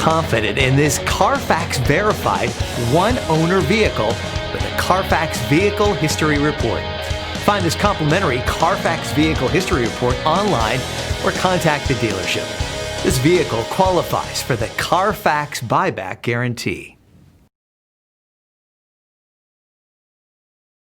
confident in this CARFAX verified one-owner vehicle with a CARFAX Vehicle History Report. Find this complimentary CARFAX Vehicle History Report online or contact the dealership. This vehicle qualifies for the CARFAX buyback guarantee.